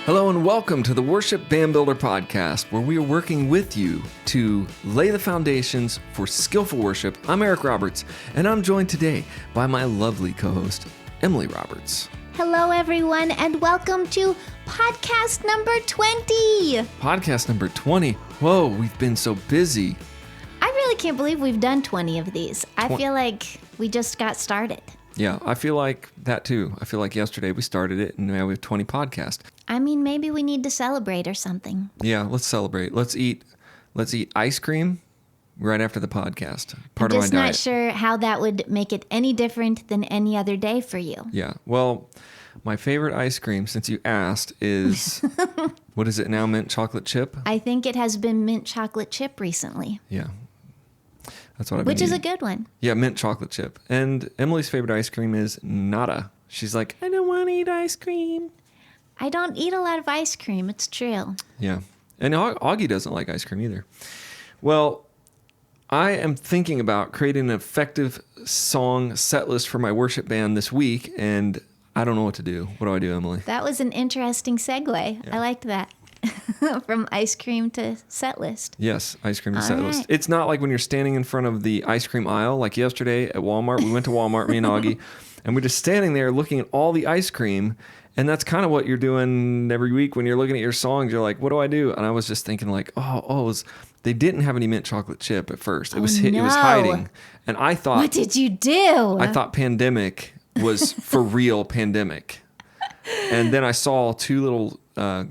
Hello and welcome to the Worship Band Builder Podcast, where we are working with you to lay the foundations for skillful worship. I'm Eric Roberts, and I'm joined today by my lovely co-host, Emily Roberts. Hello, everyone, and welcome to podcast number 20. Podcast number 20. Whoa, we've been so busy. I really can't believe we've done 20 of these. I feel like we just got started. Yeah, I feel like that too. I feel like yesterday we started it, and now we have 20 podcasts. I mean, maybe we need to celebrate or something. Yeah, let's celebrate. Let's eat ice cream right after the podcast. I'm just not sure how that would make it any different than any other day for you. Yeah. Well, my favorite ice cream, since you asked, is, what is it now, mint chocolate chip? I think it has been mint chocolate chip recently. Yeah. That's what I've been Which is eating. a good one. Yeah, mint chocolate chip. And Emily's favorite ice cream is nada. She's like, I don't want to eat ice cream. I don't eat a lot of ice cream. It's true. Yeah. And Augie doesn't like ice cream either. Well, I am thinking about creating an effective song set list for my worship band this week, and I don't know what to do. What do I do, Emily? That was an interesting segue. Yeah. I liked that. From ice cream to set list. Yes, ice cream to set list. Right. It's not like when you're standing in front of the ice cream aisle, like yesterday at Walmart. We went to Walmart, me and Augie, and we're just standing there looking at all the ice cream. And that's kind of what you're doing every week when you're looking at your songs. You're like, what do I do? And I was just thinking like, they didn't have any mint chocolate chip at first. It was hiding. And I thought, what did you do? I thought pandemic was for real pandemic. And then I saw two little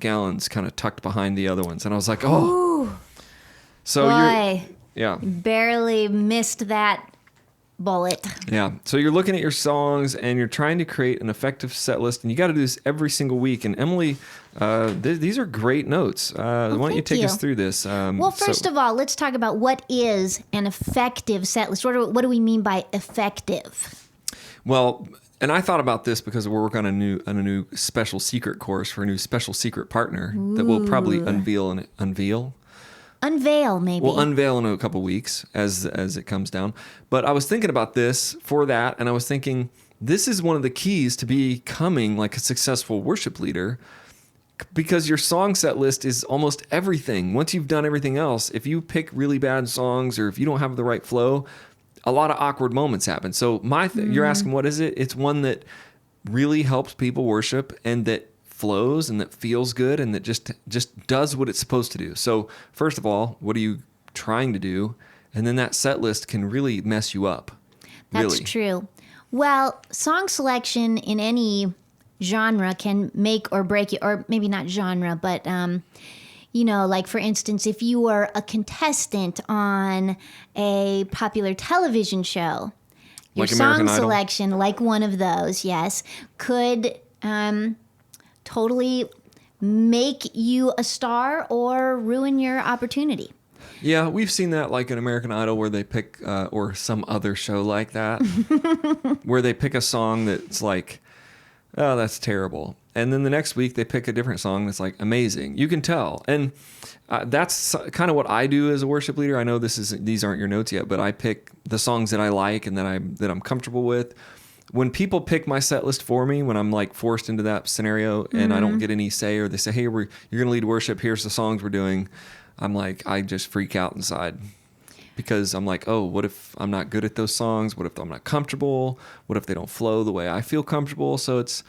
gallons kind of tucked behind the other ones. And I was like, oh. Ooh. So Boy, yeah. Barely missed that bullet. Yeah. So you're looking at your songs and you're trying to create an effective set list, and you got to do this every single week. And Emily, these are great notes. Why don't you take us through this? First of all, let's talk about what is an effective set list. What do we mean by effective? Well, and I thought about this because we're working on a new special secret course for a new special secret partner that we'll probably unveil. Unveil, maybe. We'll unveil in a couple weeks as it comes down. But I was thinking about this for that, and I was thinking this is one of the keys to becoming like a successful worship leader, because your song set list is almost everything. Once you've done everything else, if you pick really bad songs or if you don't have the right flow, a lot of awkward moments happen. So you're asking, what is it? It's one that really helps people worship and that flows and that feels good and that just does what it's supposed to do. So first of all, what are you trying to do? And then that set list can really mess you up. That's true. Well, song selection in any genre can make or break you, or maybe not genre, but like for instance, if you were a contestant on a popular television show, your song selection, like one of those, yes, could totally make you a star or ruin your opportunity. Yeah, we've seen that like in American Idol where they pick, or some other show like that, where they pick a song that's like, oh, that's terrible. And then the next week they pick a different song that's like amazing. You can tell. And that's kind of what I do as a worship leader. I know these aren't your notes yet, but I pick the songs that I like and that I'm comfortable with. When people pick my set list for me, when I'm like forced into that scenario and I don't get any say, or they say, hey, you're going to lead worship, here's the songs we're doing, I'm like, I just freak out inside. Because I'm like, oh, what if I'm not good at those songs? What if I'm not comfortable? What if they don't flow the way I feel comfortable? So it's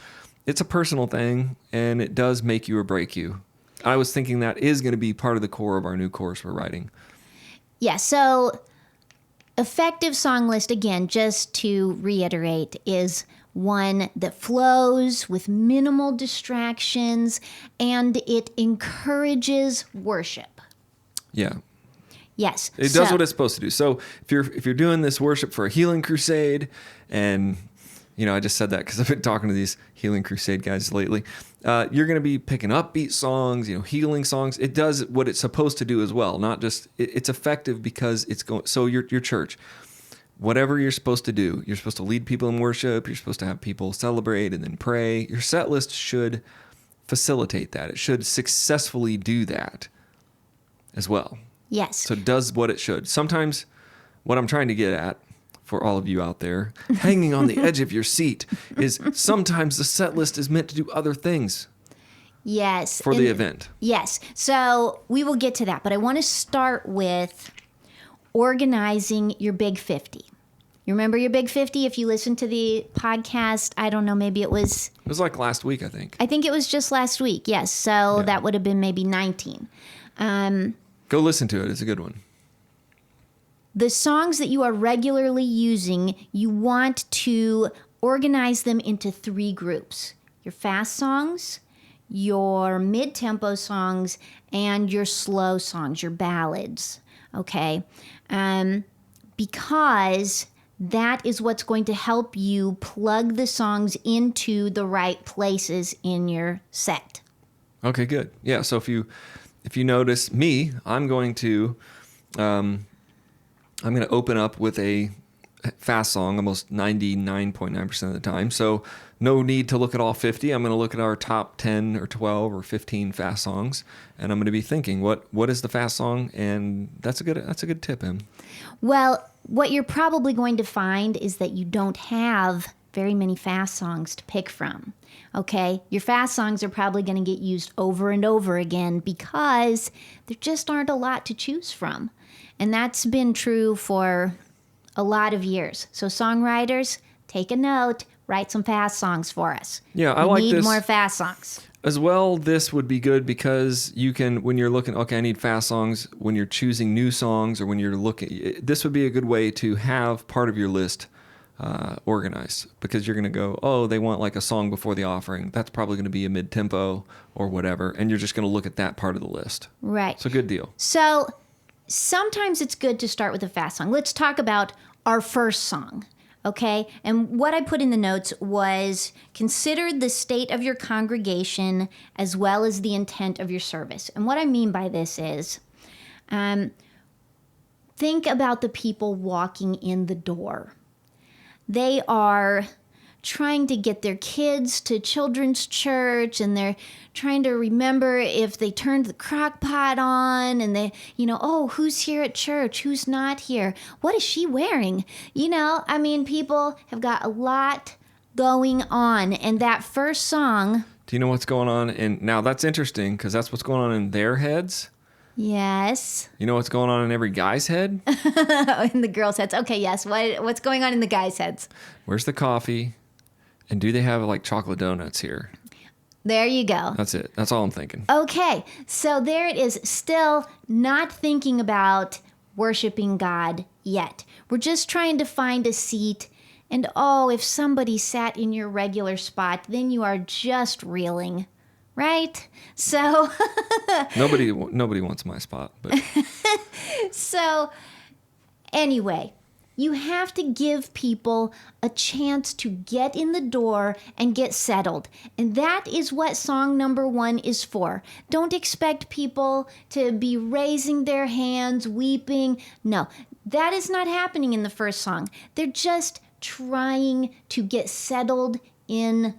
a personal thing, and it does make you or break you. I was thinking that is going to be part of the core of our new course we're writing. Yeah, so effective song list, again, just to reiterate, is one that flows with minimal distractions, and it encourages worship. Yeah. Yes. It does what it's supposed to do. So if you're doing this worship for a healing crusade, and I just said that because I've been talking to these healing crusade guys lately, you're going to be picking upbeat songs, healing songs. It does what it's supposed to do as well. Not just it's effective because it's going. So your church, whatever you're supposed to do, you're supposed to lead people in worship. You're supposed to have people celebrate and then pray. Your set list should facilitate that. It should successfully do that as well. Yes. So it does what it should. Sometimes what I'm trying to get at for all of you out there, hanging on the edge of your seat, is sometimes the set list is meant to do other things. Yes. for the event. Yes. So we will get to that, but I want to start with organizing your Big 50. You remember your Big 50? If you listen to the podcast, I don't know, maybe it was like last week, I think. I think it was just last week. Yes. So that would have been maybe 19. Go listen to it. It's a good one. The songs that you are regularly using, you want to organize them into 3 groups. Your fast songs, your mid-tempo songs, and your slow songs, your ballads. Okay? Because that is what's going to help you plug the songs into the right places in your set. Okay, good. Yeah, so if you notice me, I'm going to open up with a fast song almost 99.9% of the time. So no need to look at all 50. I'm going to look at our top 10 or 12 or 15 fast songs, and I'm going to be thinking, what is the fast song? And that's a good tip, Em. Well, what you're probably going to find is that you don't have very many fast songs to pick from. Okay? Your fast songs are probably going to get used over and over again because there just aren't a lot to choose from. And that's been true for a lot of years. So songwriters, take a note, write some fast songs for us. Yeah, I we like need this. more fast songs. As well, this would be good because you can, when you're looking, okay, I need fast songs, when you're choosing new songs or when you're looking, this would be a good way to have part of your list organized, because you're going to go, oh, they want like a song before the offering. That's probably going to be a mid-tempo or whatever, and you're just going to look at that part of the list. Right. So good deal. So sometimes it's good to start with a fast song. Let's talk about our first song. Okay, and what I put in the notes was consider the state of your congregation as well as the intent of your service. And what I mean by this is think about the people walking in the door. They are trying to get their kids to children's church, and they're trying to remember if they turned the crock pot on, and they, oh, who's here at church? Who's not here? What is she wearing? People have got a lot going on, and that first song. Do you know what's going on? And now that's interesting because that's what's going on in their heads. Yes. You know what's going on in every guy's head? In the girls' heads. Okay, yes. What's going on in the guys' heads? Where's the coffee? And do they have like chocolate donuts here? There you go. That's it. That's all I'm thinking. Okay, so there it is. Still not thinking about worshiping God yet. We're just trying to find a seat. And if somebody sat in your regular spot, then you are just reeling, right? So nobody wants my spot. But so anyway, you have to give people a chance to get in the door and get settled. And that is what song number 1 is for. Don't expect people to be raising their hands, weeping. No, that is not happening in the first song. They're just trying to get settled in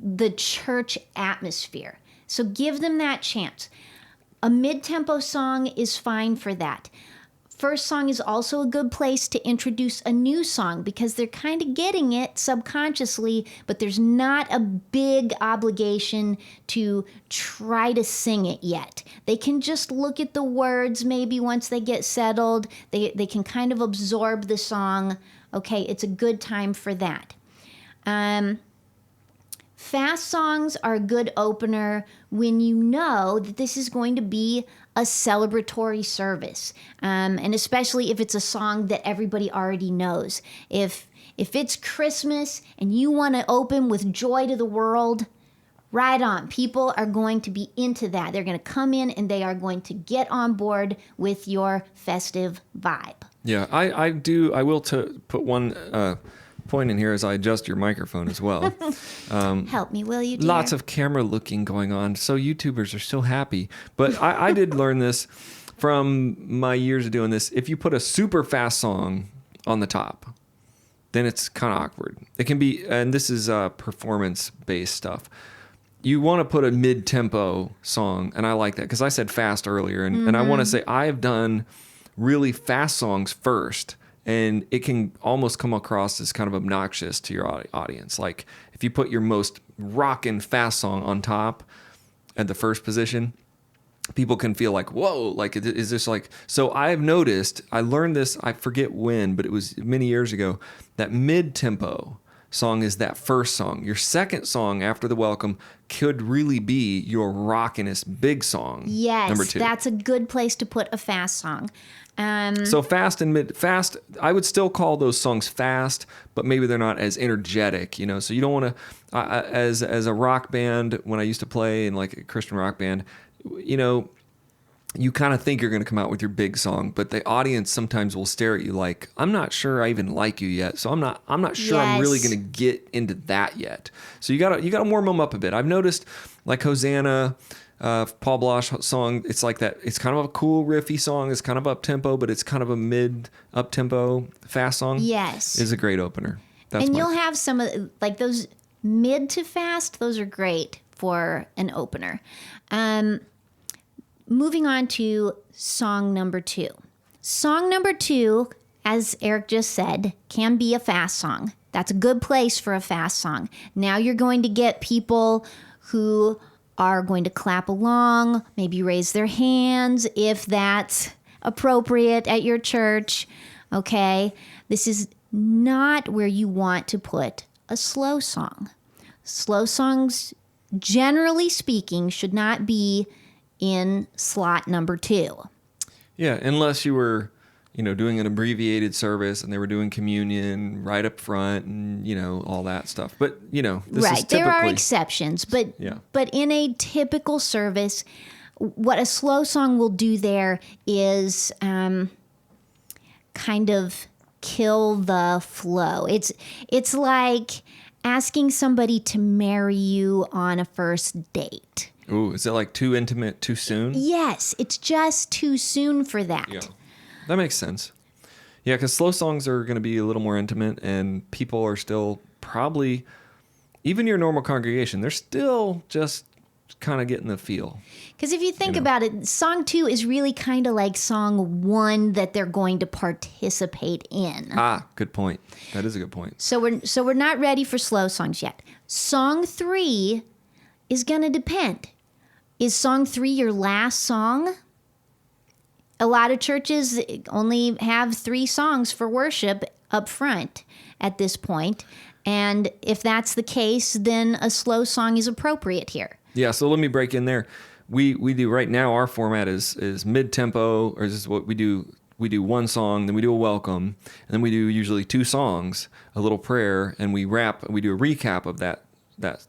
the church atmosphere. So give them that chance. A mid-tempo song is fine for that. First song is also a good place to introduce a new song because they're kind of getting it subconsciously, but there's not a big obligation to try to sing it yet. They can just look at the words maybe once they get settled. They can kind of absorb the song. Okay, it's a good time for that. Fast songs are a good opener when you know that this is going to be a celebratory service, and especially if it's a song that everybody already knows. If it's Christmas and you want to open with Joy to the World, right on. People are going to be into that. They're going to come in and they are going to get on board with your festive vibe. Yeah, I will put one point in here as I adjust your microphone as well. Help me, will you, dear? Lots of camera looking going on, so YouTubers are so happy. But I did learn this from my years of doing this. If you put a super fast song on the top, then it's kind of awkward. It can be, and this is performance-based stuff. You want to put a mid-tempo song, and I like that because I said fast earlier, and I want to say I have done really fast songs first. And it can almost come across as kind of obnoxious to your audience. Like if you put your most rockin' fast song on top, at the first position, people can feel like, whoa, like, is this like, so I've noticed, I learned this, I forget when, but it was many years ago, that mid-tempo song is that first song. Your second song after the welcome could really be your rockinest big song. Yes, number 2. that's a good place to put a fast song. So fast and fast, I would still call those songs fast, but maybe they're not as energetic, you know. So you don't want to, as a rock band, when I used to play in like a Christian rock band, you know, you kind of think you're going to come out with your big song, but the audience sometimes will stare at you like, I'm not sure I even like you yet. So I'm not sure I'm really going to get into that yet. So you gotta warm them up a bit. I've noticed like Hosanna, Paul Blanche song, it's like that. It's kind of a cool riffy song. It's kind of up tempo, but it's kind of a mid up tempo fast song. Yes. Is a great opener. And you'll have some of like those mid to fast. Those are great for an opener. Moving on to song number 2. Song number 2, as Eric just said, can be a fast song. That's a good place for a fast song. Now you're going to get people who are going to clap along, maybe raise their hands if that's appropriate at your church. Okay? This is not where you want to put a slow song. Slow songs, generally speaking, should not be in slot number 2. Yeah, unless you were, you know, doing an abbreviated service and they were doing communion right up front and, you know, all that stuff. But, you know, this is typically... There are exceptions, but in a typical service, what a slow song will do there is kind of kill the flow. It's like asking somebody to marry you on a first date. Ooh, is it like too intimate too soon? Yes, it's just too soon for that. Yeah, that makes sense. Yeah, because slow songs are going to be a little more intimate, and people are still probably, even your normal congregation, they're still just kind of getting the feel. Because if you think about it, song 2 is really kind of like song 1 that they're going to participate in. Ah, good point. That is a good point. So we're not ready for slow songs yet. Song 3 is going to depend. Is song 3 your last song? A lot of churches only have 3 songs for worship up front at this point. And if that's the case, then a slow song is appropriate here. Yeah, so let me break in there. We do right now, our format is mid-tempo, or this is what we do. We do one song, then we do a welcome, and then we do usually 2 songs, a little prayer, and we do a recap of that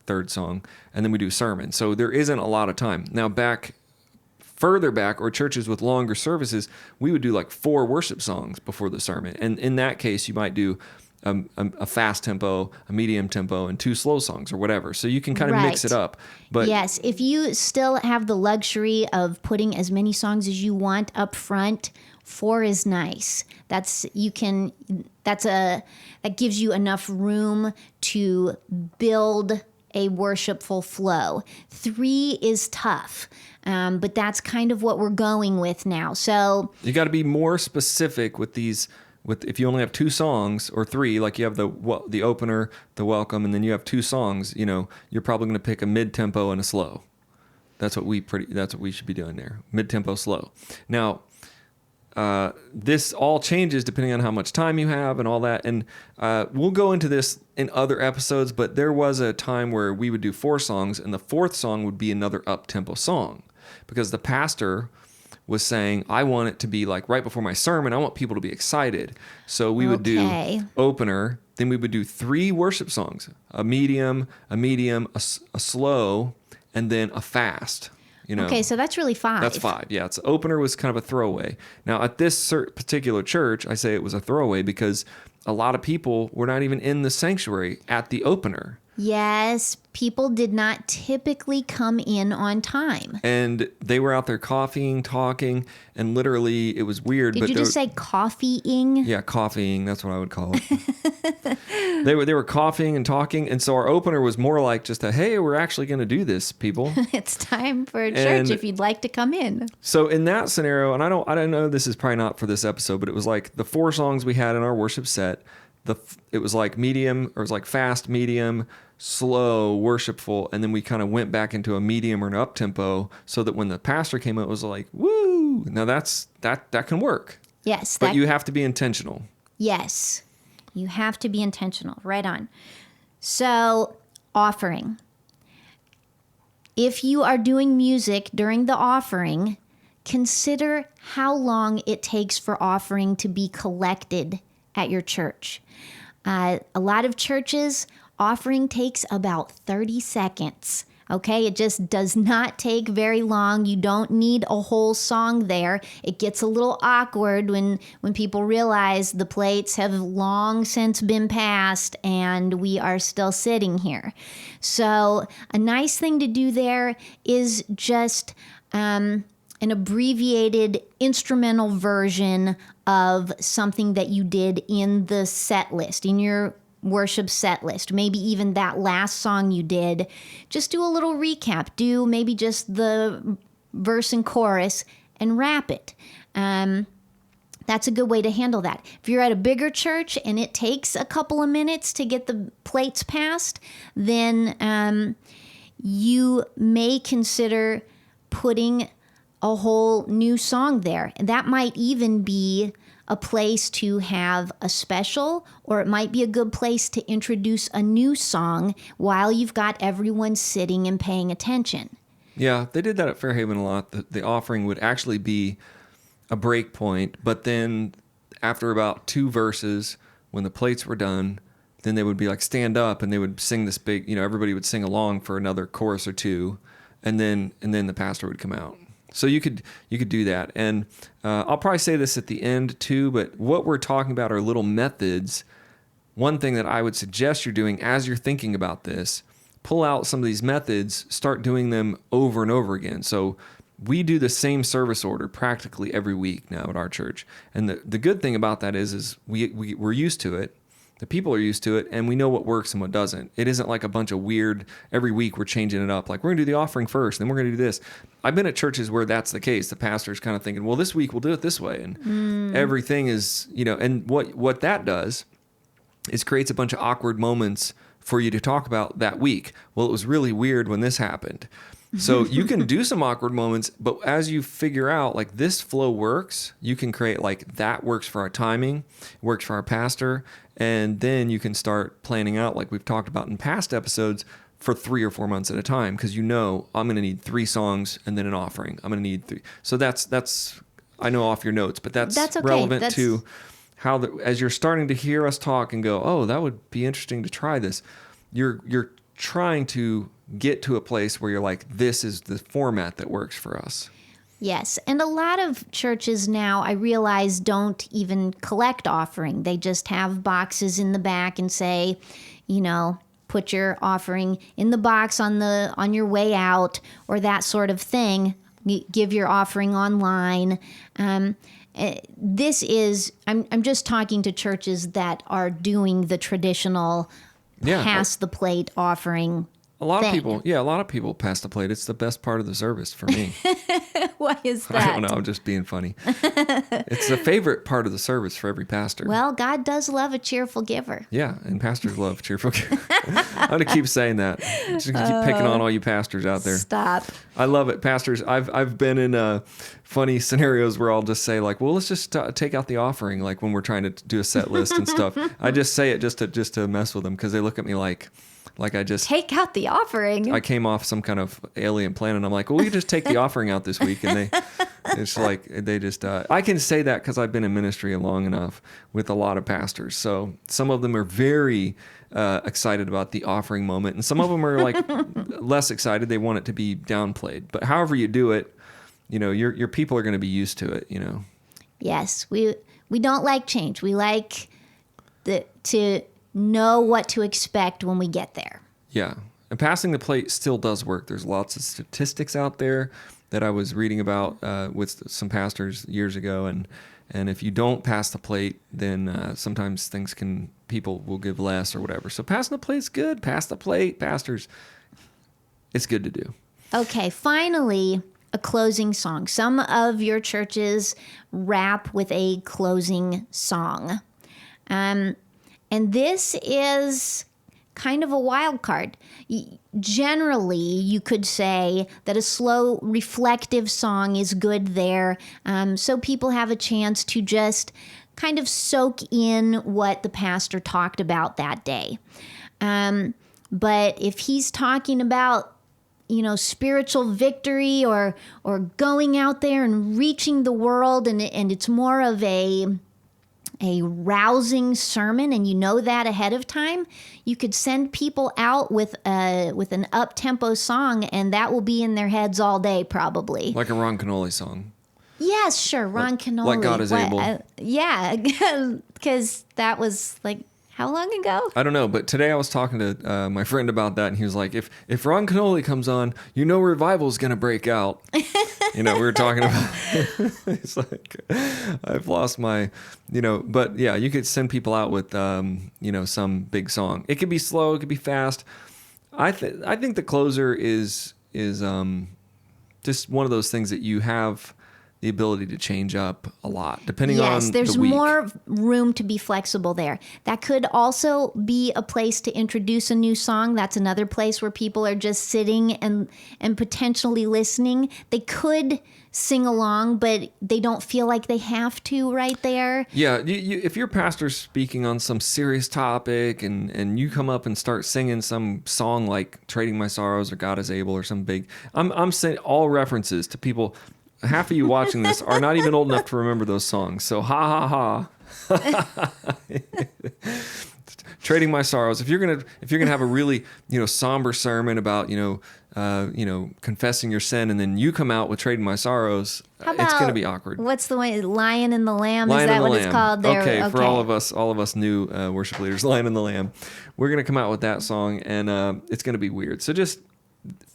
third song, and then we do sermon. So there isn't a lot of time. Now further back, or churches with longer services, we would do like 4 worship songs before the sermon. And in that case, you might do a fast tempo, a medium tempo, and 2 slow songs or whatever. So you can kind of mix it up. But yes, if you still have the luxury of putting as many songs as you want up front, 4 is nice. That gives you enough room to build a worshipful flow. 3 is tough, but that's kind of what we're going with now. So you got to be more specific with these. If you only have 2 songs or 3, like you have the opener, the welcome, and then you have 2 songs, you know, you're probably going to pick a mid-tempo and a slow. That's what we should be doing there. Mid-tempo, slow. Now, this all changes depending on how much time you have and all that. And we'll go into this in other episodes, but there was a time where we would do 4 songs, and the 4th song would be another up-tempo song, because the pastor was saying, I want it to be like right before my sermon. I want people to be excited. So we would do opener, then we would do 3 worship songs, a medium, a slow, and then a fast. You know, okay, so that's really 5. That's 5, yeah. Opener was kind of a throwaway. Now, at this particular church, I say it was a throwaway because a lot of people were not even in the sanctuary at the opener. Yes, people did not typically come in on time. And they were out there coffeeing, talking, and literally it was weird. Did you just say coffeeing? Yeah, coffeeing. That's what I would call it. They were coughing and talking, and so our opener was more like just hey, we're actually going to do this, people. It's time for a church if you'd like to come in. So in that scenario, and I don't know, this is probably not for this episode, but it was like the 4 songs we had in our worship set. it was like medium, or it was like fast, medium, slow, worshipful, and then we kind of went back into a medium or an up tempo, so that when the pastor came out, it was like, woo. Now that can work. Yes. But you have to be intentional. Yes. You have to be intentional. Right on. So, offering. If you are doing music during the offering, consider how long it takes for offering to be collected at your church. A lot of churches, offering takes about 30 seconds. Okay, it just does not take very long. You don't need a whole song there. It gets a little awkward when people realize the plates have long since been passed and we are still sitting here. So a nice thing to do there is just an abbreviated instrumental version of something that you did in the set list, in your worship set list. Maybe even that last song you did, just do a little recap. Do maybe just the verse and chorus and wrap it. That's a good way to handle that. If you're at a bigger church and it takes a couple of minutes to get the plates passed, then you may consider putting a whole new song there. And that might even be a place to have a special, or it might be a good place to introduce a new song while you've got everyone sitting and paying attention. Yeah, they did that at Fairhaven a lot. The offering would actually be a break point, but then after about 2 verses, when the plates were done, then they would be like, stand up, and they would sing this big, everybody would sing along for another chorus or 2, and then the pastor would come out. So you could do that. And I'll probably say this at the end too, but what we're talking about are little methods. One thing that I would suggest you're doing as you're thinking about this, pull out some of these methods, start doing them over and over again. So we do the same service order practically every week now at our church. And the good thing about that is we're used to it. The people are used to it, and we know what works and what doesn't. It isn't like a bunch of weird, every week we're changing it up. Like, we're going to do the offering first, then we're going to do this. I've been at churches where that's the case. The pastor's kind of thinking, well, this week we'll do it this way. And everything is, and what that does is creates a bunch of awkward moments for you to talk about that week. Well, it was really weird when this happened. So you can do some awkward moments, but as you figure out, like, this flow works, you can create, like, that works for our timing, works for our pastor, and then you can start planning out, like we've talked about in past episodes, for 3 or 4 months at a time, because I'm going to need 3 songs and then an offering. I'm going to need 3. So that's I know off your notes, but that's okay. Relevant to how as you're starting to hear us talk and go, oh, that would be interesting to try this. You're trying to get to a place where you're like, this is the format that works for us. Yes. And a lot of churches now, I realize, don't even collect offering. They just have boxes in the back and say, put your offering in the box on your way out, or that sort of thing. Give your offering online. I'm just talking to churches that are doing the traditional pass the plate offering. A lot of people pass the plate. It's the best part of the service for me. Why is that? I don't know. I'm just being funny. It's the favorite part of the service for every pastor. Well, God does love a cheerful giver. Yeah, and pastors love cheerful givers. I'm going to keep saying that. Just keep picking on all you pastors out there. Stop. I love it. Pastors, I've been in funny scenarios where I'll just say, like, well, let's just take out the offering, like when we're trying to do a set list and stuff. I just say it just to mess with them, because they look at me like I just take out the offering. I came off some kind of alien planet. I'm like, well, you just take the offering out this week, and it's like they just. I can say that because I've been in ministry long enough with a lot of pastors. So some of them are very excited about the offering moment, and some of them are like less excited. They want it to be downplayed. But however you do it, your people are going to be used to it. Yes, we don't like change. We like to know what to expect when we get there. Yeah. And passing the plate still does work. There's lots of statistics out there that I was reading about with some pastors years ago. And if you don't pass the plate, then sometimes people will give less or whatever. So passing the plate's good. Pass the plate, pastors. It's good to do. Okay. Finally, a closing song. Some of your churches wrap with a closing song. And And this is kind of a wild card. Generally, you could say that a slow, reflective song is good there, so people have a chance to just kind of soak in what the pastor talked about that day. But if he's talking about, spiritual victory or going out there and reaching the world, and it's more of a rousing sermon, and you know that ahead of time, you could send people out with an up-tempo song, and that will be in their heads all day probably. Like a Ron Canole song. Yes, sure, Ron Canole. Like God is Able. Yeah, because that was like, how long ago? I don't know, but today I was talking to my friend about that, and he was like, if Ron Canole comes on, revival's going to break out. We were talking about it's like, I've lost my, but yeah, you could send people out with, some big song. It could be slow, it could be fast. I think the closer is just one of those things that you have the ability to change up a lot depending on the week. Yes, there's more room to be flexible there. That could also be a place to introduce a new song. That's another place where people are just sitting and potentially listening. They could sing along, but they don't feel like they have to right there. Yeah, if your pastor's speaking on some serious topic and you come up and start singing some song like Trading My Sorrows or God is Able or some big, I'm saying all references to people. Half of you watching this are not even old enough to remember those songs. So ha ha ha. Trading My Sorrows. If you're gonna have a really somber sermon about confessing your sin, and then you come out with Trading My Sorrows, it's gonna be awkward. What's the one? Lion and the Lamb. Lion Is that and the what Lamb. It's called? There. Okay, for all of us new worship leaders, Lion and the Lamb. We're gonna come out with that song, and it's gonna be weird. So just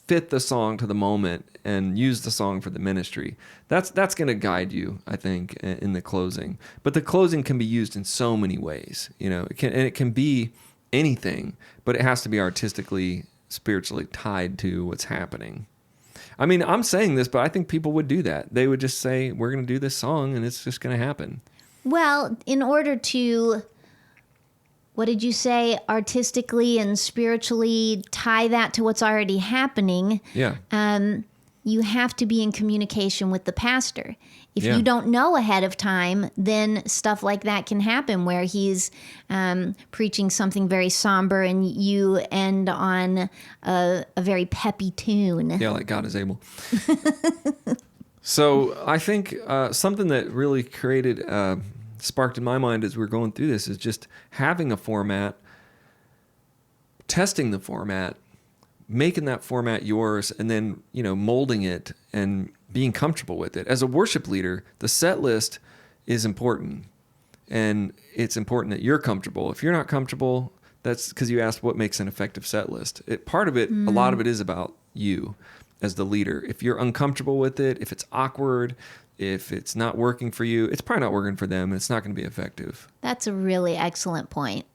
fit the song to the moment and use the song for the ministry. That's going to guide you, I think, in the closing. But the closing can be used in so many ways. It can be anything, but it has to be artistically, spiritually tied to what's happening. I mean, I'm saying this, but I think people would do that. They would just say, we're going to do this song, and it's just going to happen. Well, in order to, what did you say, artistically and spiritually tie that to what's already happening, Yeah. You have to be in communication with the pastor. If Yeah. you don't know ahead of time, then stuff like that can happen where he's preaching something very somber and you end on a very peppy tune. Yeah, like God is Able. So I think something that really sparked in my mind as we're going through this is just having a format, testing the format, making that format yours, and then molding it and being comfortable with it. As a worship leader, the set list is important, and it's important that you're comfortable. If you're not comfortable, that's because you asked what makes an effective set list. A lot of it is about you as the leader. If you're uncomfortable with it, if it's awkward, if it's not working for you, it's probably not working for them. It's not going to be effective. That's a really excellent point.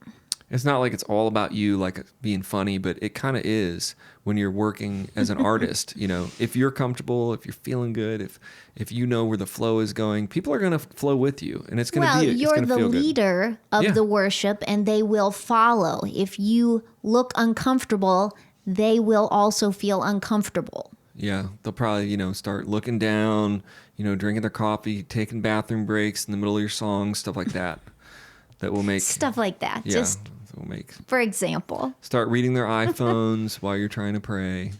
It's not like it's all about you, like being funny, but it kind of is when you're working as an artist. If you're comfortable, if you're feeling good, if you know where the flow is going, people are going to flow with you, and it's going to be. It's you're gonna the feel good. leader of the worship, and they will follow. If you look uncomfortable, they will also feel uncomfortable. Yeah, they'll probably start looking down, drinking their coffee, taking bathroom breaks in the middle of your song, stuff like that. That will make stuff like that. Yeah, Just that will make. For example, start reading their iPhones while you're trying to pray.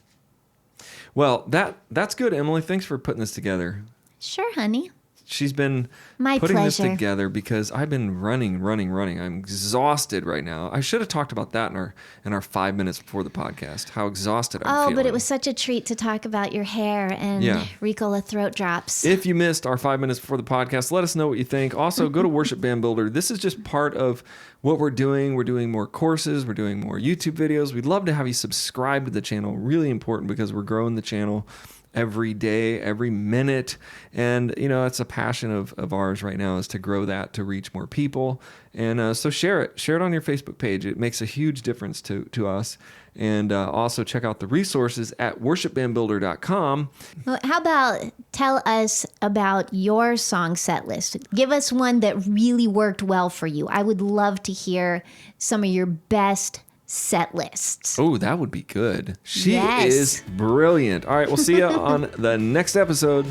Well, that's good, Emily. Thanks for putting this together. Sure, honey. She's been My putting pleasure. this together because I've been running. I'm exhausted right now. I should have talked about that in our 5 minutes before the podcast. How exhausted I'm feeling. Oh, but it was such a treat to talk about your hair and Ricola throat drops. If you missed our 5 minutes before the podcast, let us know what you think. Also, go to Worship Band Builder. This is just part of what we're doing. We're doing more courses. We're doing more YouTube videos. We'd love to have you subscribe to the channel. Really important because we're growing the channel. every day, every minute. And, it's a passion of ours right now is to grow that, to reach more people. And so share it. Share it on your Facebook page. It makes a huge difference to us. And also check out the resources at worshipbandbuilder.com. Well, how about tell us about your song set list? Give us one that really worked well for you. I would love to hear some of your best set lists. Oh, that would be good. She Yes. is brilliant. All right, we'll see you on the next episode.